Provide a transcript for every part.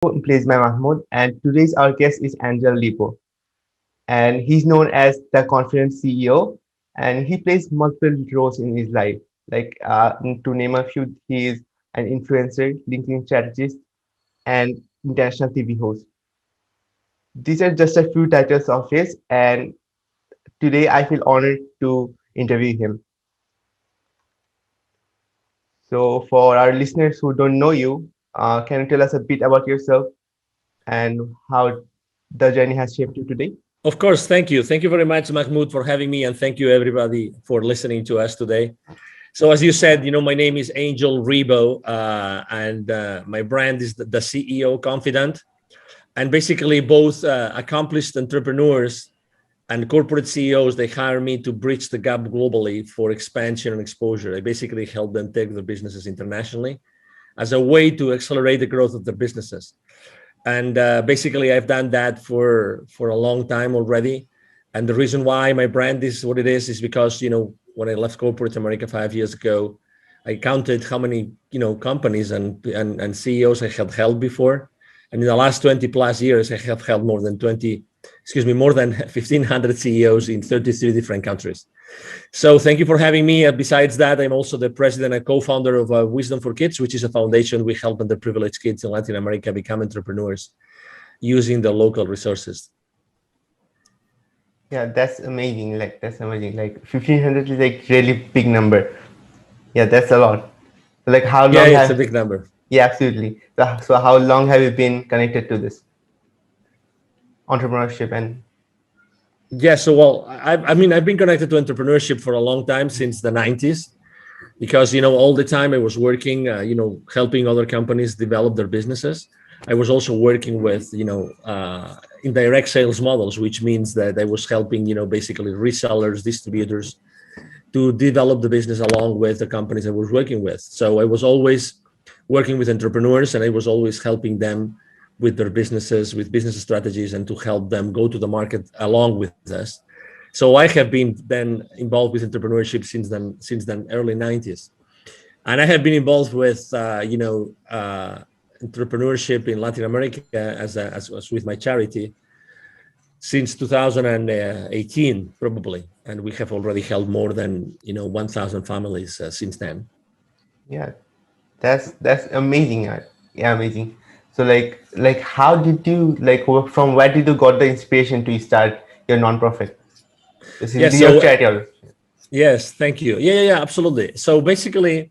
Plays by Mahmoud, and today's our guest is Angel Rebo, and he's known as the Confident CEO, and he plays multiple roles in his life. To name a few, he is an influencer, LinkedIn strategist, and international TV host. These are just a few titles of his, and today I feel honored to interview him. So, for our listeners who don't know you, can you tell us a bit about yourself and how the journey has shaped you today? Of course, thank you. Thank you very much, Mahmoud, for having me, and thank you everybody for listening to us today. So, as you said, my name is Angel Ribo, and my brand is the CEO Confidant. And basically, both accomplished entrepreneurs and corporate CEOs, they hire me to bridge the gap globally for expansion and exposure. I basically help them take their businesses internationally as a way to accelerate the growth of their businesses. And basically, I've done that for a long time already. And the reason why my brand is what it is because when I left corporate America 5 years ago, I counted how many companies and CEOs I had held before, and in the last 20 plus years, I have held more than 1,500 CEOs in 33 different countries. So thank you for having me. Besides that, I'm also the president and co-founder of Wisdom for Kids, which is a foundation we help underprivileged kids in Latin America become entrepreneurs using the local resources. Yeah, that's amazing. That's amazing. 1,500 is like really big number. Yeah, that's a lot. Like how Yeah, long it's a have? big number. Yeah, absolutely. So how long have you been connected to this entrepreneurship and? Yeah, so well, I mean, I've been connected to entrepreneurship for a long time, since the 90s, because all the time I was working, helping other companies develop their businesses. I was also working with indirect sales models, which means that I was helping basically resellers, distributors, to develop the business along with the companies I was working with. So I was always working with entrepreneurs, and I was always helping them with their businesses, with business strategies, and to help them go to the market along with us. So I have been then involved with entrepreneurship since then early 90s. And I have been involved with entrepreneurship in Latin America as with my charity since 2018 probably, and we have already helped more than 1,000 families since then. Yeah, that's amazing. Yeah, amazing. So how did you from where did you got the inspiration to start your nonprofit? This Yeah, is your so charity. Also. yes, thank you. Yeah, absolutely. So basically,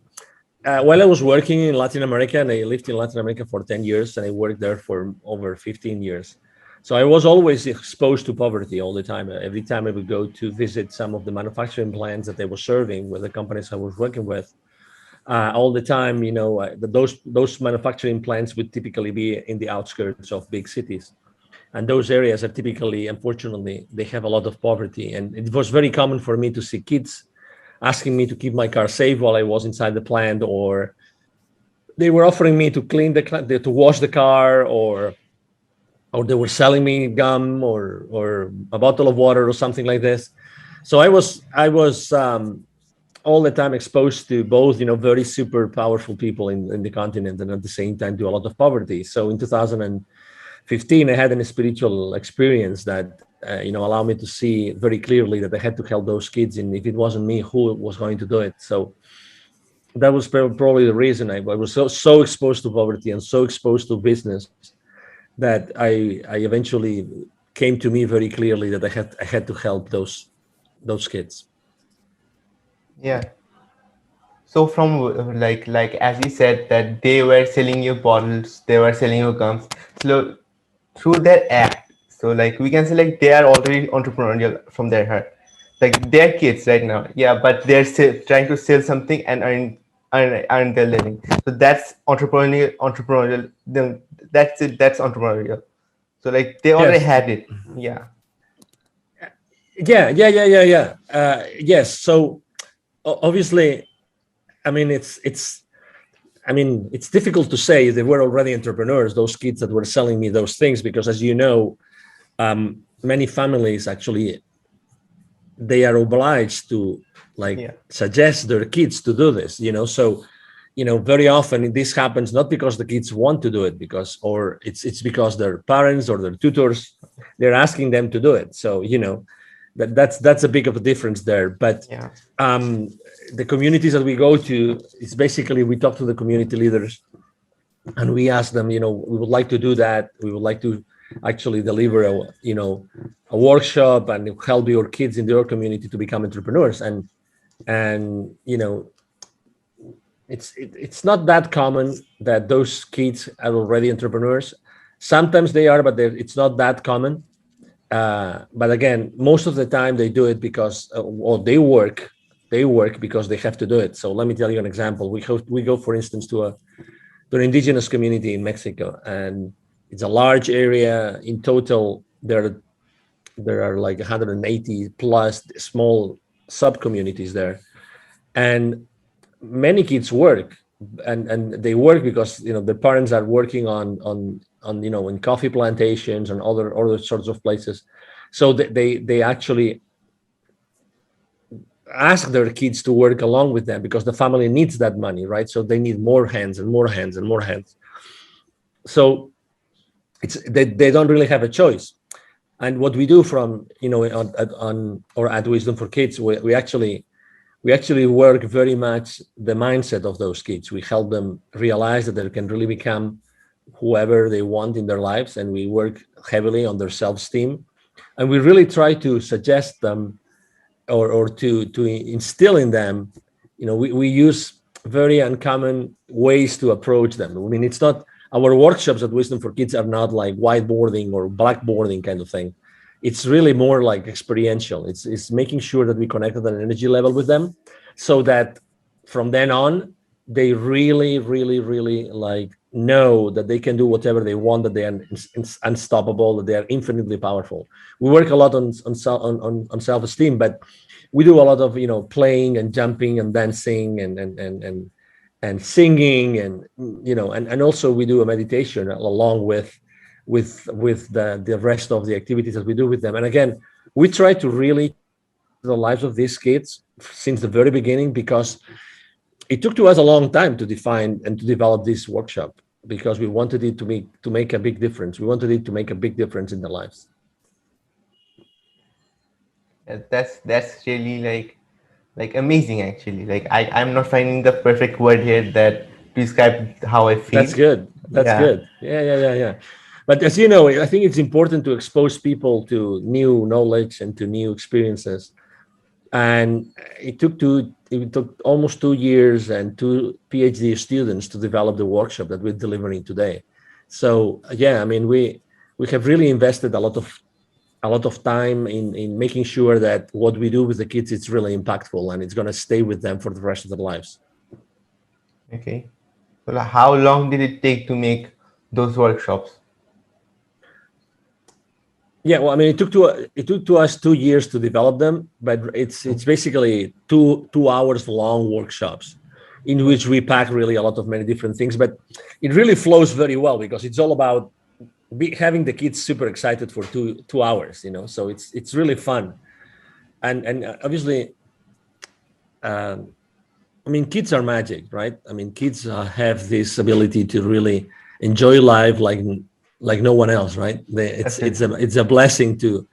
while I was working in Latin America, and I lived in Latin America for 10 years, and I worked there for over 15 years. So I was always exposed to poverty all the time. Every time I would go to visit some of the manufacturing plants that they were serving with the companies I was working with, all the time, those manufacturing plants would typically be in the outskirts of big cities. And those areas are typically, unfortunately, they have a lot of poverty. And it was very common for me to see kids asking me to keep my car safe while I was inside the plant, or they were offering me to clean to wash the car, or they were selling me gum or a bottle of water or something like this. So I was all the time exposed to both, very super powerful people in the continent, and at the same time to a lot of poverty. So in 2015, I had a spiritual experience that allowed me to see very clearly that I had to help those kids, and if it wasn't me, who was going to do it? So that was probably the reason I was so exposed to poverty and so exposed to business that I eventually came to me very clearly that I had to help those kids. Yeah. So from as you said that they were selling you bottles, they were selling you gums. So through their act, so we can say they are already entrepreneurial from their heart. Like they're kids right now, yeah, but they're still trying to sell something and earn their living. So that's entrepreneurial. Then that's it. That's entrepreneurial. So they already Yes. had it. Yeah. Yeah. Yes. So obviously, I mean, it's difficult to say they were already entrepreneurs, those kids that were selling me those things, because as you know, many families actually, they are obliged to Yeah. suggest their kids to do this, so very often this happens not because the kids want to do it, because or it's because their parents or their tutors, they're asking them to do it. So that's a big of a difference there. But Yeah. um, the communities that we go to, it's basically we talk to the community leaders and we ask them, we would like to do that. We would like to actually deliver a workshop and help your kids in your community to become entrepreneurs. And it's not that common that those kids are already entrepreneurs. Sometimes they are, but it's not that common. But again, most of the time they do it because, or they work because they have to do it. So let me tell you an example. We go, for instance, to an indigenous community in Mexico, and it's a large area. In total, there are like 180 plus small sub communities there, and many kids work, and they work because their parents are working on in coffee plantations and other sorts of places. So they actually ask their kids to work along with them because the family needs that money, right? So they need more hands and more hands and more hands. So they don't really have a choice. And what we do from on or at Wisdom for Kids, we actually work very much the mindset of those kids. We help them realize that they can really become whoever they want in their lives, and we work heavily on their self-esteem. And we really try to suggest them, or to instill in them. We use very uncommon ways to approach them. I mean, it's not, our workshops at Wisdom for Kids are not like whiteboarding or blackboarding kind of thing. It's really more like experiential. It's making sure that we connect at an energy level with them, so that from then on they really, really, really like know that they can do whatever they want, that they are unstoppable, that they are infinitely powerful. We work a lot on self-esteem, but we do a lot of playing and jumping and dancing and singing, and also we do a meditation along with the rest of the activities that we do with them. And again, we try to really the lives of these kids since the very beginning, because it took to us a long time to define and to develop this workshop, because we wanted it to make a big difference. We wanted it to make a big difference in their lives. That's really like amazing actually. Like I'm not finding the perfect word here that to describe how I That's feel. good. That's Yeah. good. Yeah, yeah, yeah, yeah. But as you know, I think it's important to expose people to new knowledge and to new experiences. And it took almost 2 years and two PhD students to develop the workshop that we're delivering today. So yeah, I mean, we have really invested a lot of time in making sure that what we do with the kids is really impactful and it's going to stay with them for the rest of their lives. Okay. So like, how long did it take to make those workshops? Yeah, well, I mean, it took to us 2 years to develop them, but it's basically two hours long workshops in which we pack really a lot of many different things. But it really flows very well because it's all about having the kids super excited for two hours. So it's really fun, and obviously, um, I mean, kids are magic, right? I mean, kids have this ability to really enjoy life like no one else, right? It's a blessing to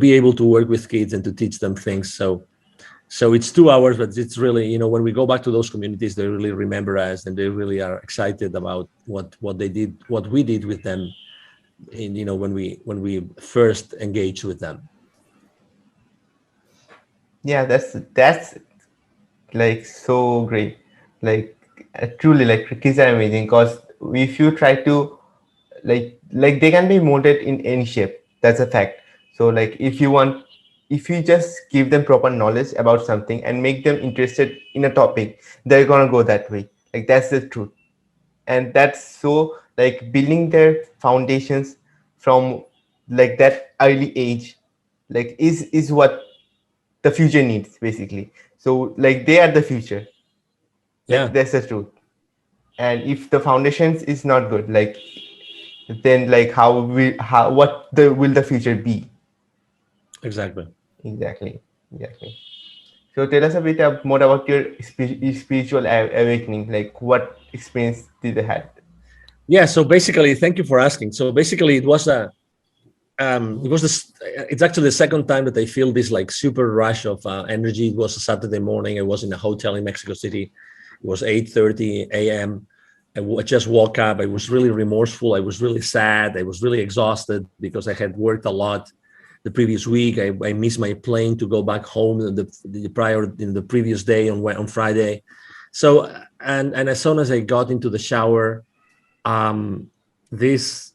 be able to work with kids and to teach them things. So it's 2 hours, but it's really, when we go back to those communities, they really remember us and they really are excited about what they did, what we did with them, in when we first engaged with them. Yeah, that's like so great. Like truly, like kids are amazing because if you try to like they can be molded in any shape. That's a fact. So like if you just give them proper knowledge about something and make them interested in a topic, they're gonna go that way. Like that's the truth. And that's so like building their foundations from like that early age like is what the future needs basically. So like they are the future. Yeah, That's the truth. And if the foundations is not good, like then like how what the will the future be? exactly. Exactly. Exactly. So tell us a bit more about your spiritual awakening. Like what experience did you had? Yeah. So basically, thank you for asking. So basically, it was this. It's actually the second time that I feel this like super rush of energy. It was a Saturday morning. I was in a hotel in Mexico City. It was 8:30 a.m. I just woke up. I was really remorseful. I was really sad. I was really exhausted because I had worked a lot the previous week. I missed my plane to go back home the previous day on Friday. So and as soon as I got into the shower, um, this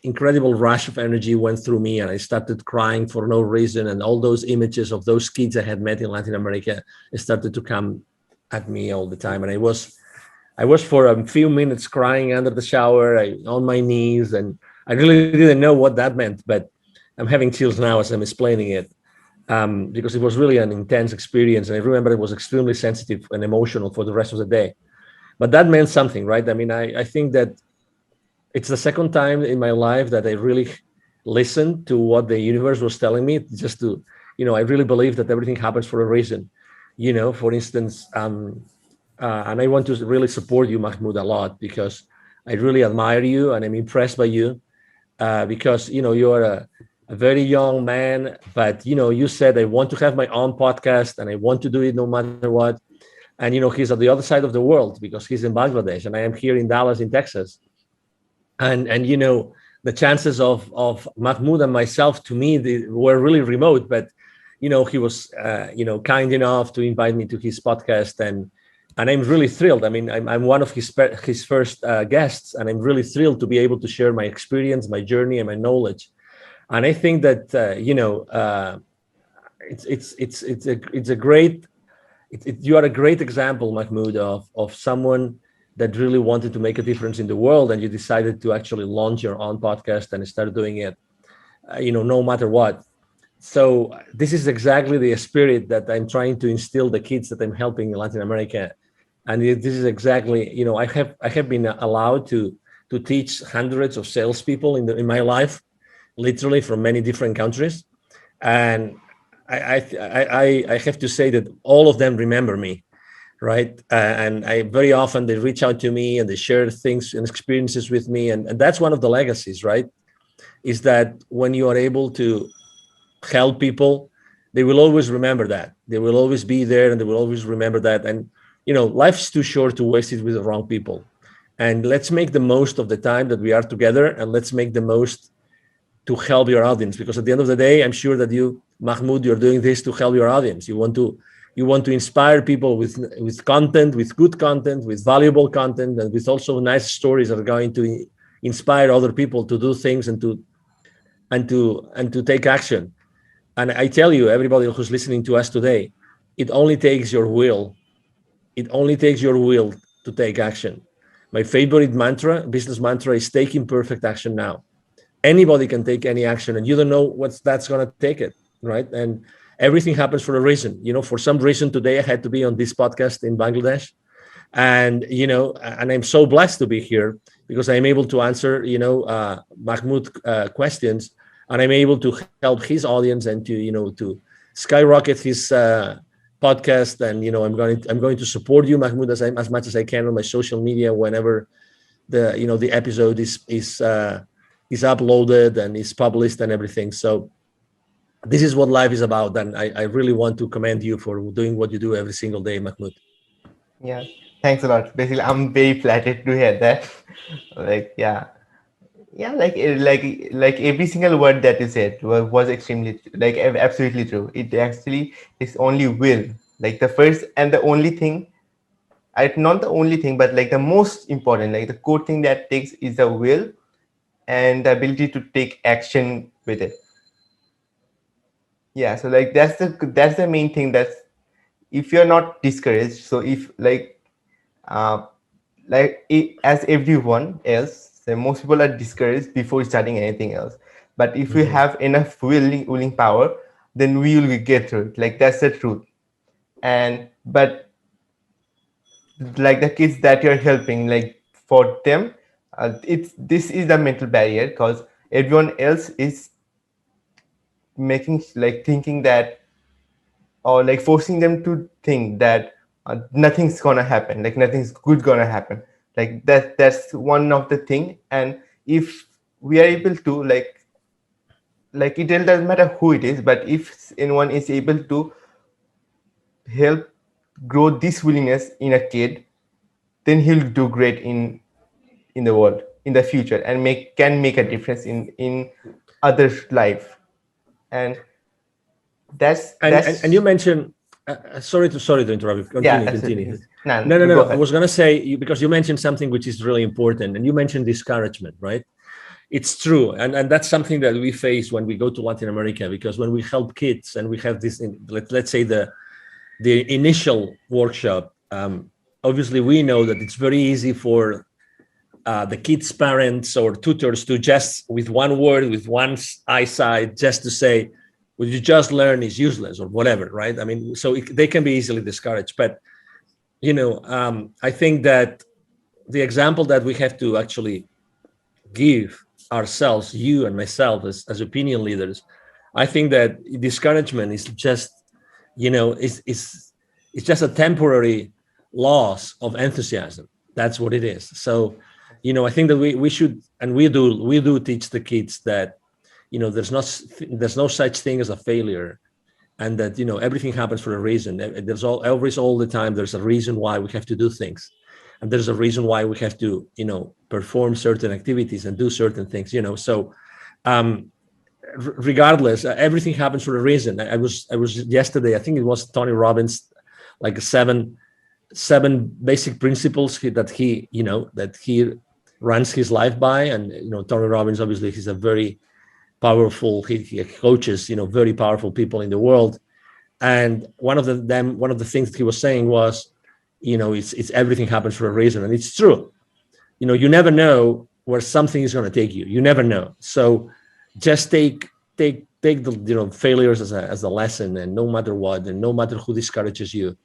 incredible rush of energy went through me, and I started crying for no reason. And all those images of those kids I had met in Latin America started to come at me all the time. And I was for a few minutes crying under the shower, on my knees, and I really didn't know what that meant. But I'm having chills now as I'm explaining it, because it was really an intense experience, and I remember it was extremely sensitive and emotional for the rest of the day. But that meant something, right? I mean, I think that it's the second time in my life that I really listened to what the universe was telling me. Just to, I really believe that everything happens for a reason. For instance, and I want to really support you, Mahmoud, a lot, because I really admire you and I'm impressed by you, because you are a very young man, but you said I want to have my own podcast and I want to do it no matter what. And he's at the other side of the world because he's in Bangladesh and I am here in Dallas, in Texas. And the chances of Mahmoud and myself, to me, they were really remote. But he was kind enough to invite me to his podcast, and I'm really thrilled. I mean, I'm one of his first guests, and I'm really thrilled to be able to share my experience, my journey, and my knowledge. And I think that it's a great you are a great example, Mahmoud, of someone that really wanted to make a difference in the world, and you decided to actually launch your own podcast and start doing it, no matter what. So this is exactly the spirit that I'm trying to instill the kids that I'm helping in Latin America, and this is exactly, I have been allowed to teach hundreds of salespeople in my life, literally from many different countries, and I have to say that all of them remember me, right? And I very often they reach out to me and they share things and experiences with me, and that's one of the legacies, right? Is that when you are able to help people, they will always remember that. They will always be there, and they will always remember that. And life's too short to waste it with the wrong people. And let's make the most of the time that we are together, and let's make the most to help your audience, because at the end of the day, I'm sure that you, Mahmoud, you're doing this to help your audience. You want to inspire people with content, with good content, with valuable content, and with also nice stories that are going to inspire other people to do things and to take action. And I tell you, everybody who's listening to us today, it only takes your will. It only takes your will to take action. My favorite business mantra, is taking perfect action now. Anybody can take any action, and you don't know what's that's going to take it, right? And everything happens for a reason. For some reason today I had to be on this podcast in Bangladesh, and I'm so blessed to be here because I'm able to answer Mahmoud questions, and I'm able to help his audience and to skyrocket his podcast. And I'm going to support you, Mahmoud, as much as I can on my social media whenever the episode is uploaded and is published and everything. So this is what life is about, and I really want to commend you for doing what you do every single day, Mahmoud. Yeah, thanks a lot. Basically, I'm very flattered to hear that. Like, yeah, yeah, like every single word that you said was extremely like absolutely true. It actually is only will, like the first and the only thing. Not the only thing, but like the most important, like the core thing that takes is the will and the ability to take action with it. Yeah, so like that's the main thing. That's if you're not discouraged. So if uh, as everyone else, so most people are discouraged before starting anything else. But if we Mhm. have enough willing power, then we will get through it. Like that's the truth. And but like the kids that you're helping, like for them, it's this is the mental barrier because everyone else is making like thinking that or like forcing them to think that nothing's gonna happen, like nothing's good gonna happen. Like that's one of the thing. And if we are able to like it doesn't matter who it is, but if anyone is able to help grow this willingness in a kid, then he'll do great in the world in the future, and make a difference in others life. And And you that's mentioned, sorry to interrupt you. yeah, Continue. absolutely. Nah, No, no, go no. I ahead. was gonna say because you mentioned something which is really important, and you mentioned discouragement, right? It's true, and that's something that we face when we go to Latin America, because when we help kids and we have this, let's say the initial workshop, obviously we know that it's very easy for the kids' parents or tutors to just with one word, with one eyesight, just to say, "What you just learn is useless" or whatever, right? I mean, so they can be easily discouraged. But I think that the example that we have to actually give ourselves, you and myself, as opinion leaders, I think that discouragement is just, it's just a temporary loss of enthusiasm. That's what it is. So, I think that we should, and we do teach the kids that, there's no such thing as a failure, and that everything happens for a reason. There's all the time there's a reason why we have to do things, and there's a reason why we have to perform certain activities and do certain things. So um regardless, everything happens for a reason. I was yesterday, I think it was Tony Robbins, like seven basic principles that he runs his life by. And Tony Robbins, obviously, he's a very powerful, he coaches very powerful people in the world. And one of the things that he was saying was, it's everything happens for a reason. And it's true. You never know where something is going to take you. You never know. So just take the failures as a lesson. And no matter what, and no matter who discourages you,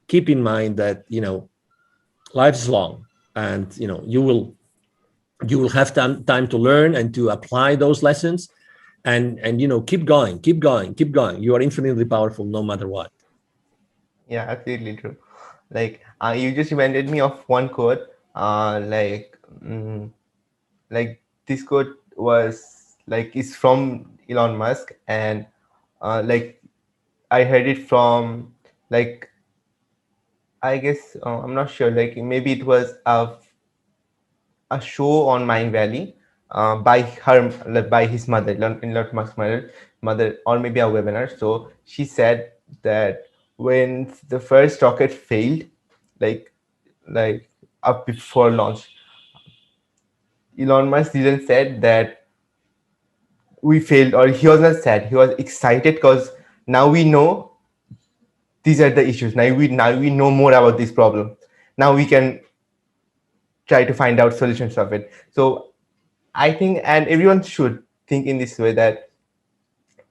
keep in mind that life is long, and you will have time to learn and to apply those lessons. And keep going, keep going, keep going. You are infinitely powerful no matter what. Yeah, absolutely true. Like you just reminded me of one quote. Like this quote was like is from Elon Musk, and like I heard it from like I guess I'm not sure. Like maybe it was a show on Mind Valley by her like, by his mother, Elon Musk's mother, or maybe a webinar. So she said that when the first rocket failed, like like up before launch, Elon Musk didn't said that we failed, or he was not sad. He was excited because now we know these are the issues. Now we know more about this problem. Now we can try to find out solutions of it. So I think, and everyone should think in this way, that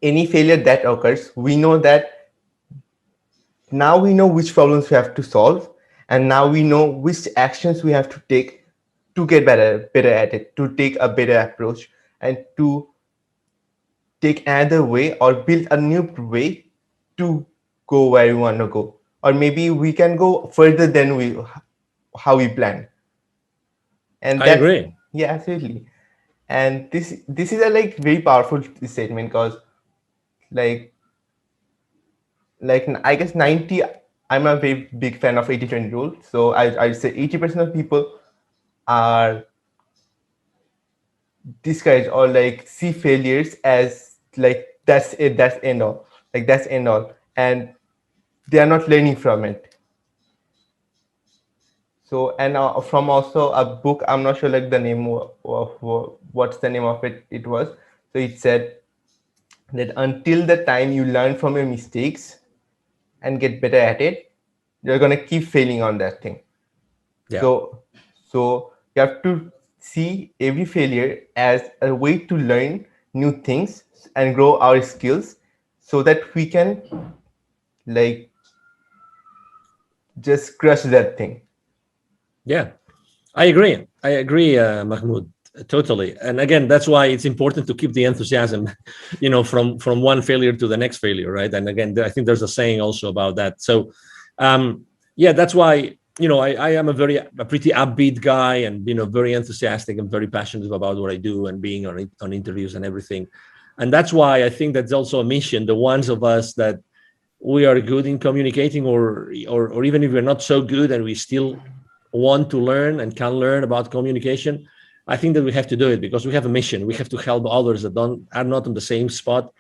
any failure that occurs, we know that now we know which problems we have to solve, and now we know which actions we have to take to get better at it, to take a better approach, and to take another way or build a new way to go where we want to go, or maybe we can go further than we how we plan. And I that, agree. yeah, absolutely. And this is a like very powerful statement, because like I guess 90, I'm a very big fan of 80/20 rule. So I'd say 80% of people are discouraged or like see failures as like that's it, that's end all, like that's end all, and they are not learning from it. So, and from also a book, I'm not sure like the name of what's the name of it, it was. So it said that until the time you learn from your mistakes and get better at it, you're gonna keep failing on that thing. Yeah. So, so you have to see every failure as a way to learn new things and grow our skills, so that we can like just crush that thing. Yeah, I agree. I agree, Mahmoud. Totally. And again, that's why it's important to keep the enthusiasm, from one failure to the next failure, right? And again, I think there's a saying also about that. So, yeah, that's why, I am a pretty upbeat guy, and very enthusiastic and very passionate about what I do, and being on interviews and everything. And that's why I think that's also a mission. The ones of us that we are good in communicating, or even if we're not so good and we still want to learn and can learn about communication, I think that we have to do it because we have a mission. We have to help others that are not on the same spot,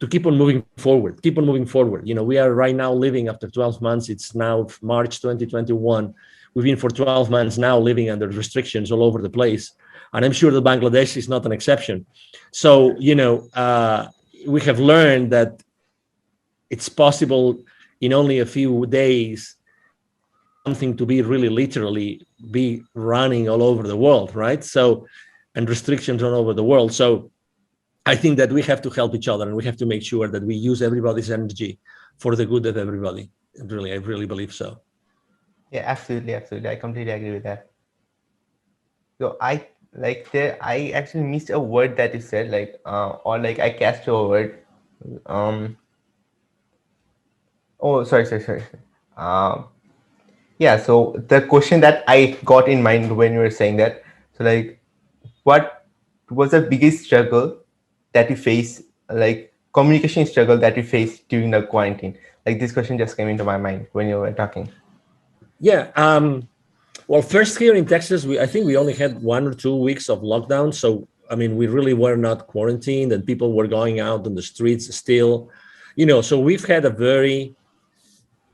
to keep on moving forward, we are right now living, after 12 months, it's now March 2021. We've been for 12 months now living under restrictions all over the place. And I'm sure that Bangladesh is not an exception. So, we have learned that it's possible in only a few days for something to be really literally be running all over the world, right? So, and restrictions all over the world. So I think that we have to help each other, and we have to make sure that we use everybody's energy for the good of everybody. Really, I really believe so. Yeah, absolutely, absolutely. I completely agree with that. So I actually missed a word that you said, or like I catched a word. Um, oh, sorry. Um, yeah. So the question that I got in mind when you were saying that, so like, what was the biggest struggle that you face, like communication struggle that you faced during the quarantine? Like this question just came into my mind when you were talking. Yeah. Well, first, here in Texas, I think we only had 1 or 2 weeks of lockdown. So, I mean, we really were not quarantined, and people were going out on the streets still. So we've had a very,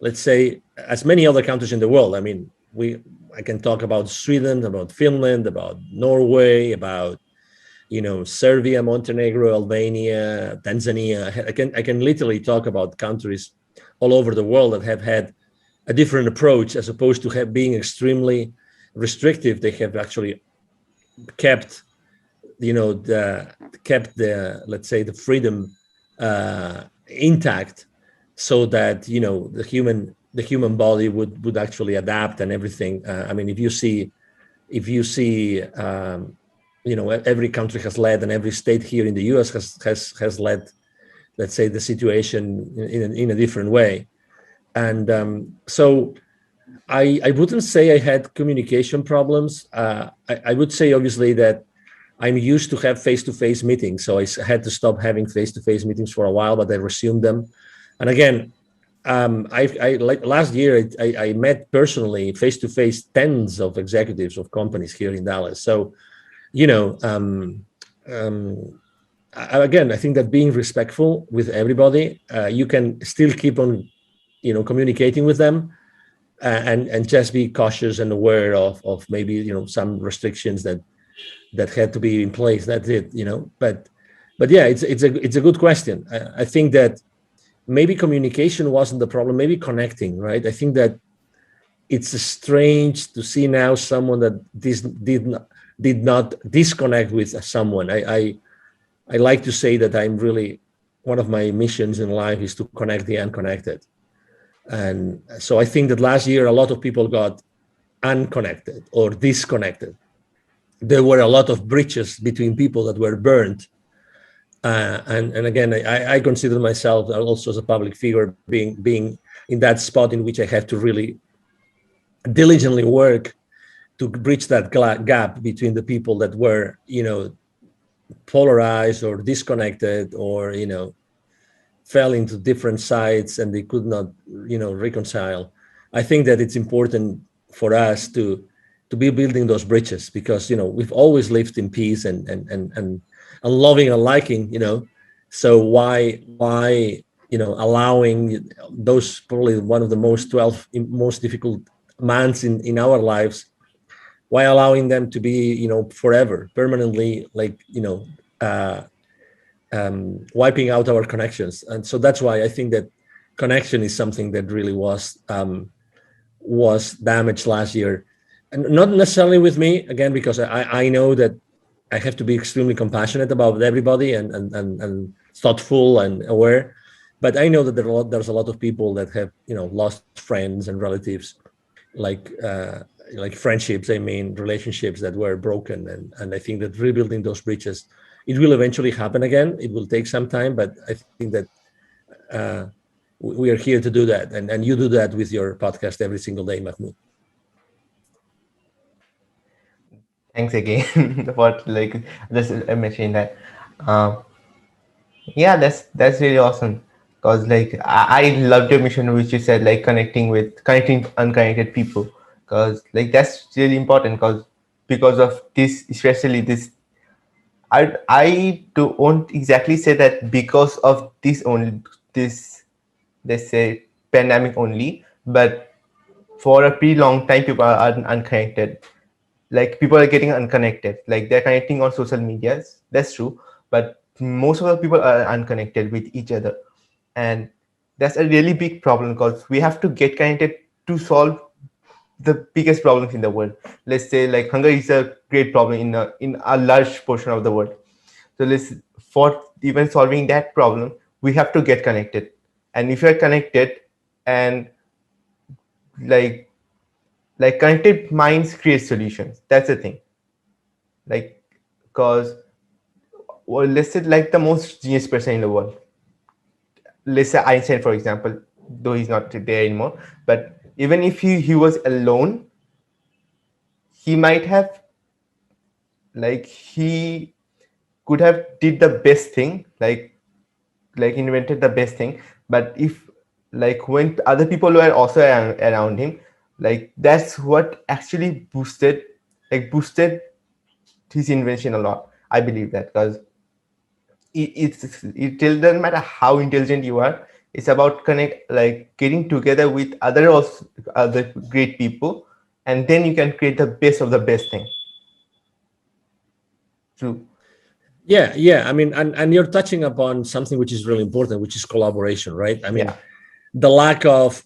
let's say, as many other countries in the world. I mean, I can talk about Sweden, about Finland, about Norway, about Serbia, Montenegro, Albania, Tanzania. I can literally talk about countries all over the world that have had a different approach, as opposed to being extremely restrictive. They have actually kept, the, let's say, the freedom intact, so that the human body would actually adapt and everything. I mean, if you see every country has led, and every state here in the US has led, let's say, the situation in a different way. And so I wouldn't say I had communication problems. I would say, obviously, that I'm used to have face-to-face meetings, so I had to stop having face-to-face meetings for a while, but I resumed them. And again, I like last year, I met personally face-to-face tens of executives of companies here in Dallas. So, you know, again, I think that being respectful with everybody, you can still keep on, communicating with them, and just be cautious and aware of maybe some restrictions that had to be in place. That's it. But yeah, it's a good question. I think that maybe communication wasn't the problem. Maybe connecting, right? I think that it's strange to see now someone that did not disconnect with someone. I like to say that I'm really, one of my missions in life is to connect the unconnected. And so I think that last year a lot of people got unconnected or disconnected. There were a lot of bridges between people that were burned. And again, I consider myself also as a public figure being in that spot in which I have to really diligently work to bridge that gap between the people that were, polarized or disconnected, or, fell into different sides and they could not, reconcile. I think that it's important for us to be building those bridges, because, we've always lived in peace and loving and liking, so why allowing those, probably one of the most difficult months in our lives, why allowing them to be, forever, permanently, like, wiping out our connections. And so that's why I think that connection is something that really was damaged last year, and not necessarily with me, again, because I know that I have to be extremely compassionate about everybody, and thoughtful and aware. But I know that there's a lot of people that have, lost friends and relatives, like, like friendships, I mean relationships that were broken, and I think that rebuilding those bridges, it will eventually happen again. It will take some time, but I think that uh, we are here to do that, and you do that with your podcast every single day, Mahmoud. Thanks again for like just mentioning that. Um, yeah, that's really awesome. Cause like I loved your mission, which you said like connecting unconnected people. Cause like that's really important. Cause because of this, especially this, I don't exactly say that because of this only this, let's say, pandemic only, but for a pretty long time people are unconnected. Like people are getting unconnected, like they're connecting on social medias, that's true, but most of the people are unconnected with each other. And that's a really big problem because we have to get connected to solve the biggest problems in the world. Let's say like hunger is a great problem in a large portion of the world. So let's, for even solving that problem, we have to get connected. And if you're connected, and like connected minds create solutions, that's the thing. Like, because, well, let's say like the most genius person in the world, let's say Einstein for example, though he's not there anymore, but even if he was alone, he might have, like, he could have did the best thing, like invented the best thing. But if, like, when other people were also around him, like that's what actually boosted his invention a lot. I believe that, because it doesn't matter how intelligent you are. It's about like getting together with other great people, and then you can create the best of the best thing. True. Yeah, yeah. I mean, and you're touching upon something which is really important, which is collaboration, right? I mean, Yeah. the lack of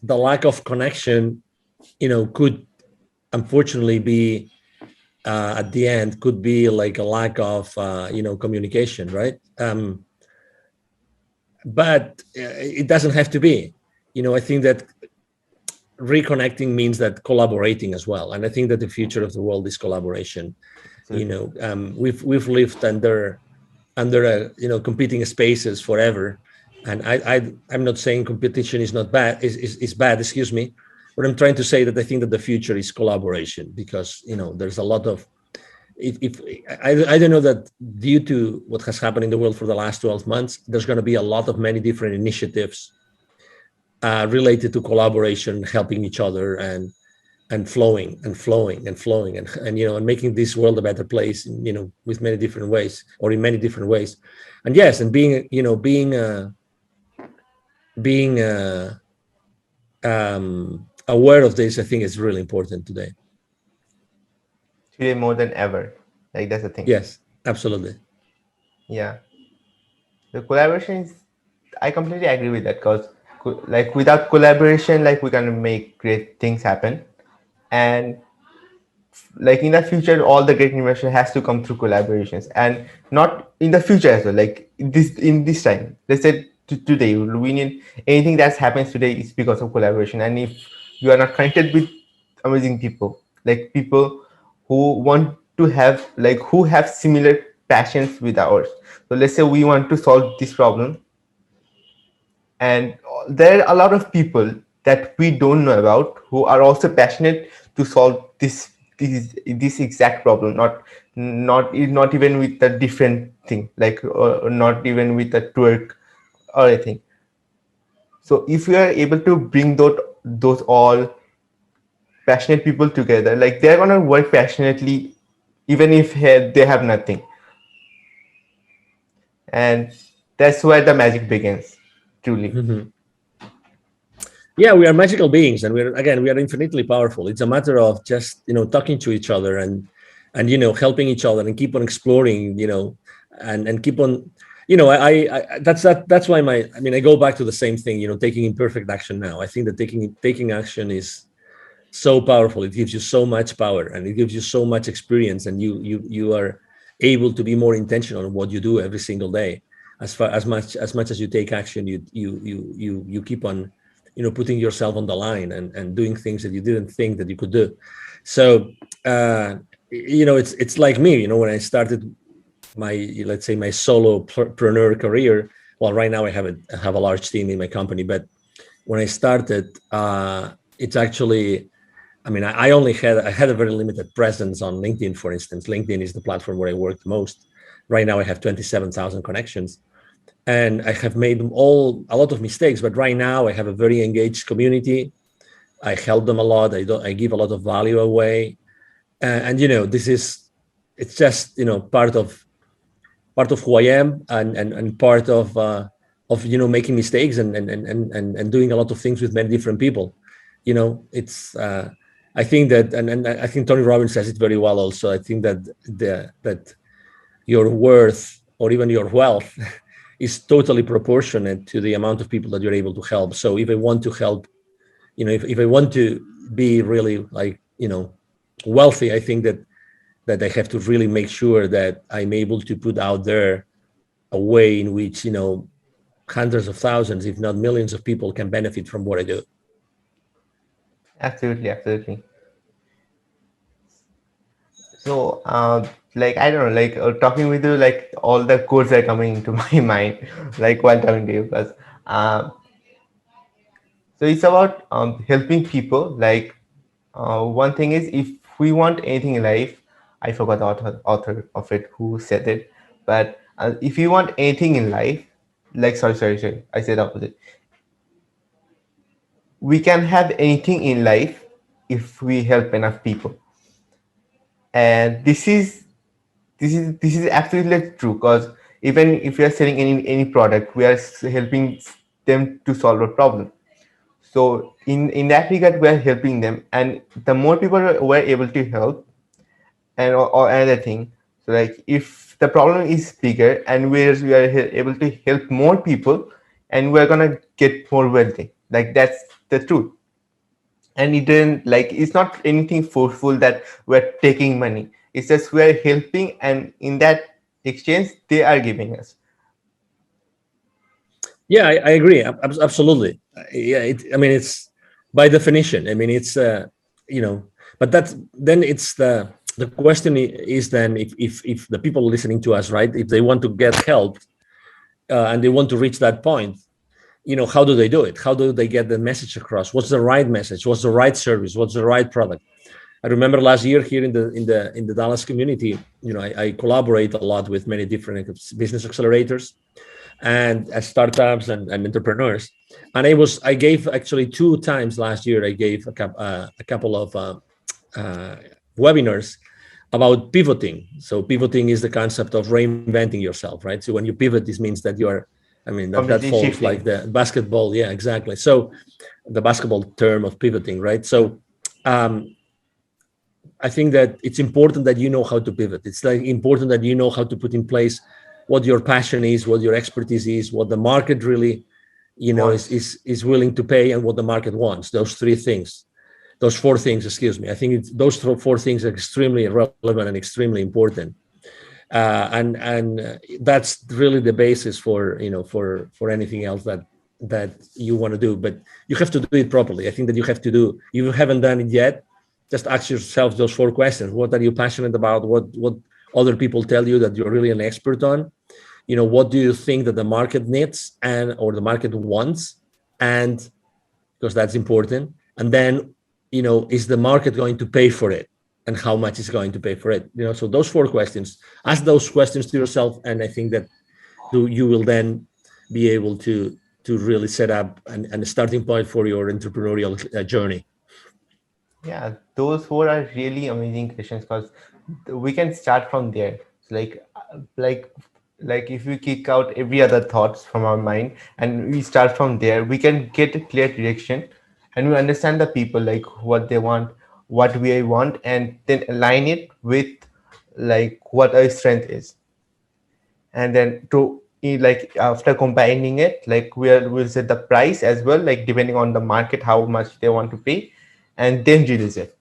connection, could unfortunately be at the end could be like a lack of communication, right? But it doesn't have to be. I think that reconnecting means that collaborating as well, and I think that the future of the world is collaboration. Absolutely. We've lived under competing spaces forever, and I'm not saying competition is not bad, is bad, excuse me, but I'm trying to say that I think that the future is collaboration, because there's a lot of, if I don't know, that due to what has happened in the world for the last 12 months, there's going to be a lot of many different initiatives related to collaboration, helping each other, and flowing and flowing and flowing, and making this world a better place, with many different ways, or in many different ways. And yes, and being aware of this, I think, is really important today. Today more than ever. Like that's the thing. Yes, absolutely. Yeah. The collaboration is, I completely agree with that, because like without collaboration, like we can make great things happen. And like in the future, all the great innovation has to come through collaborations, and not in the future as well, like in this time, let's say today we need anything that happens today is because of collaboration. And if you are not connected with amazing people, like people who want to have, like who have similar passions with ours, so let's say we want to solve this problem, and there are a lot of people that we don't know about who are also passionate to solve this exact problem, not even with a different thing, like not even with a twerk or anything. So if we are able to bring those all passionate people together, like they're gonna work passionately even if they have nothing. And that's where the magic begins, truly. Mhm. Yeah, we are magical beings, and we are infinitely powerful. It's a matter of just talking to each other, and helping each other, and keep on exploring, and keep on, that's why I go back to the same thing, taking imperfect action now. I think that taking action is so powerful. It gives you so much power, and it gives you so much experience, and you are able to be more intentional in what you do every single day. As much as you take action, you keep on putting yourself on the line and doing things that you didn't think that you could do. So it's like me, when I started my, let's say, my solopreneur career. Well, right now I have a large team in my company, but when I started, it's actually, I mean, I had a very limited presence on LinkedIn, for instance. LinkedIn is the platform where I work the most. Right now I have 27,000 connections, and I have made a lot of mistakes, but right now I have a very engaged community. I help them a lot. I give a lot of value away. And this is, it's just, part of who I am, and part of making mistakes, and doing a lot of things with many different people. It's I think that, and I think Tony Robbins says it very well also. I think that that your worth, or even your wealth, is totally proportionate to the amount of people that you're able to help. So if I want to help, if I want to be really, like, wealthy, I think that I have to really make sure that I'm able to put out there a way in which, hundreds of thousands, if not millions of people can benefit from what I do. Absolutely, absolutely. So, like, I don't know, like, talking with you, like all the codes are coming into my mind, like while talking to you, because um, so it's about helping people. Like, one thing is, if we want anything in life, I forgot the author of it who said it, but if you want anything in life, like, sorry, I said opposite. We can have anything in life if we help enough people, and this is absolutely true, because even if we are selling any product, we are helping them to solve a problem. So in that regard, we are helping them, and the more people we're able to help, and or another thing, so like if the problem is bigger and we are able to help more people, and we're gonna get more wealthy, like that's the truth. And it didn't, like, it's not anything forceful that we're taking money. It's just we're helping, and in that exchange they are giving us. Yeah, I agree. Absolutely. Yeah, I mean, it's by definition. I mean, it's you know, but that's then it's the question is then, if the people listening to us, right, if they want to get help, and they want to reach that point, how do they do it? How do they get the message across? What's the right message? What's the right service? What's the right product? I remember last year here in the Dallas community, I collaborate a lot with many different business accelerators and startups and entrepreneurs. And I gave actually 2 times last year. I gave a couple of uh, webinars about pivoting. So pivoting is the concept of reinventing yourself, right? So when you pivot, this means that I mean, that Completely falls like shifting. the basketball. Yeah, exactly. So the basketball term of pivoting, right? So um, I think that it's important that you know how to pivot. It's like important that you know how to put in place what your passion is, what your expertise is, what the market really, Wants. is willing to pay, and what the market wants. Those 3 things, those 4 things, excuse me. I think those 4 things are extremely relevant and extremely important. And that's really the basis for anything else that you want to do. But you have to do it properly. I think that you have to do. If you haven't done it yet, just ask yourself those 4 questions. What are you passionate about? What other people tell you that you're really an expert on? What do you think that the market needs or the market wants? And because that's important. And then, is the market going to pay for it? And how much is going to pay for it? So those 4 questions, ask those questions to yourself. And I think that you will then be able to really set up a starting point for your entrepreneurial journey. Yeah, those four are really amazing questions, because we can start from there. So like if we kick out every other thoughts from our mind and we start from there, we can get a clear direction, and we understand the people, like what they want, what we want, and then align it with like what our strength is. And then like after combining it, like we'll set the price as well, like depending on the market how much they want to pay, and then release it.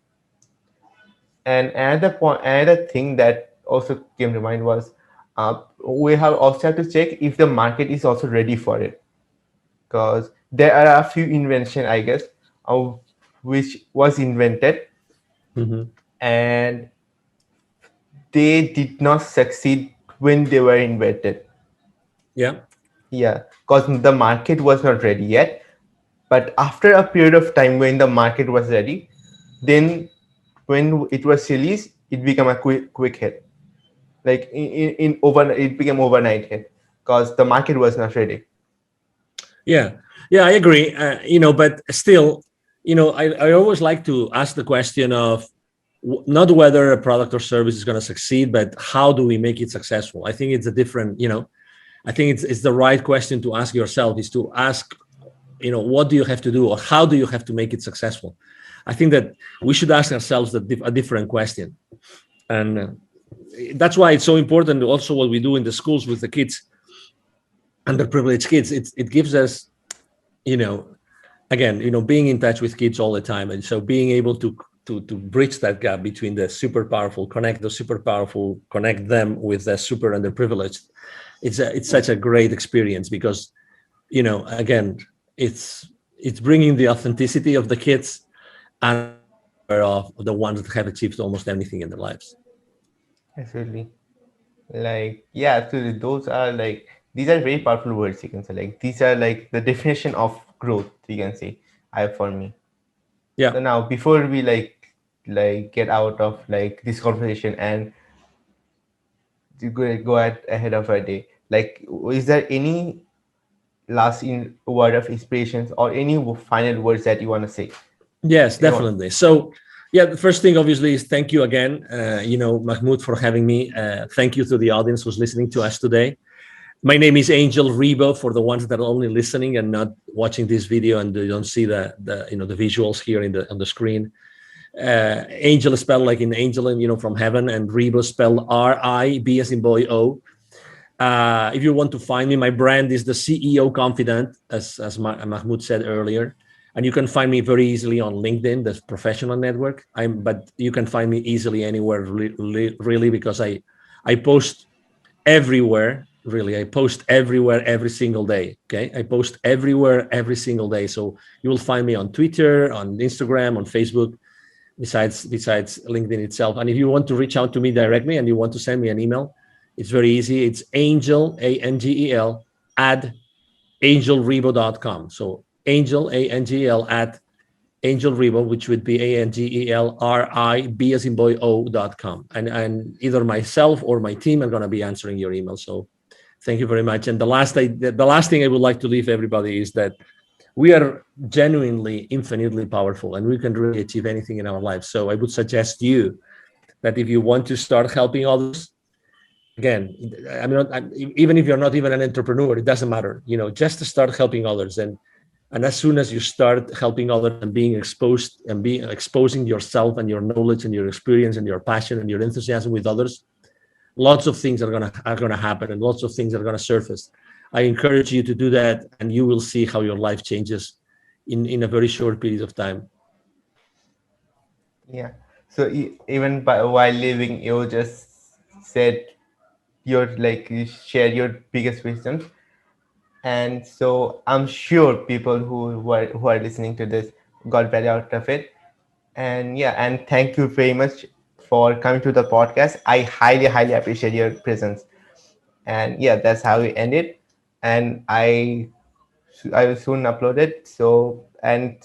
And another thing that also came to mind was we have also have to check if the market is also ready for it, because there are a few invention, I guess, of which was invented Hmm. and they did not succeed when they were invented. Yeah. Yeah, because the market was not ready yet. But after a period of time when the market was ready, then when it was released, it became a quick hit. Like in overnight, it became overnight hit because the market was not ready. Yeah, yeah, I agree. But still, I always like to ask the question of not whether a product or service is going to succeed, but how do we make it successful? I think it's a different, I think it's the right question to ask yourself is to ask, what do you have to do or how do you have to make it successful? I think that we should ask ourselves a different question. And that's why it's so important also what we do in the schools with the kids, underprivileged kids. It gives us, you know, again, being in touch with kids all the time, and so being able to bridge that gap between the super powerful, connect the super powerful, connect them with the super underprivileged. It's such a great experience because, again, it's bringing the authenticity of the kids and also the power of the ones that have achieved almost anything in their lives. Absolutely. Like yeah, absolutely. Those are like these are very powerful words. You can say like these are like the definition of growth. You can say I for me. Yeah. So now before we like get out of like this conversation and to go ahead of our day, like is there any last in word of inspirations or any final words that you want to say? Yes, Anyone? definitely. So, yeah, the first thing obviously is thank you again, Mahmoud, for having me. Thank you to the audience who's listening to us today. My name is Angel Rebo for the ones that are only listening and not watching this video and they don't see the visuals here on the screen. Angel is spelled like in angel, and from heaven, and Rebo spelled R-I-B as in boy O. If you want to find me, my brand is the CEO Confidant, as Mahmoud said earlier, and you can find me very easily on LinkedIn, the professional network. But you can find me easily anywhere, really, because I post everywhere. Really, I post everywhere every single day. Okay, I post everywhere every single day. So you will find me on Twitter, on Instagram, on Facebook. Besides LinkedIn itself. And if you want to reach out to me directly and you want to send me an email, it's very easy. It's Angel, Angel, at angelrebo.com. So Angel, Angel, at Angel Rebo, which would be ANGELRIB as in boy O.com. And either myself or my team are going to be answering your email. So thank you very much. And the last thing I would like to leave everybody is that we are genuinely infinitely powerful and we can really achieve anything in our lives. So I would suggest you that if you want to start helping others, again, even if you're not even an entrepreneur, it doesn't matter, just to start helping others. And as soon as you start helping others and being exposed and being exposing yourself and your knowledge and your experience and your passion and your enthusiasm with others, lots of things are gonna happen and lots of things are gonna surface. I encourage you to do that, and you will see how your life changes in a very short period of time. Yeah. So even while living, you just said your like you share your biggest wisdom, and so I'm sure people who are listening to this got value out of it. And yeah, and thank you very much for coming to the podcast. I highly appreciate your presence. And yeah, that's how we end it. And I will soon upload it. So and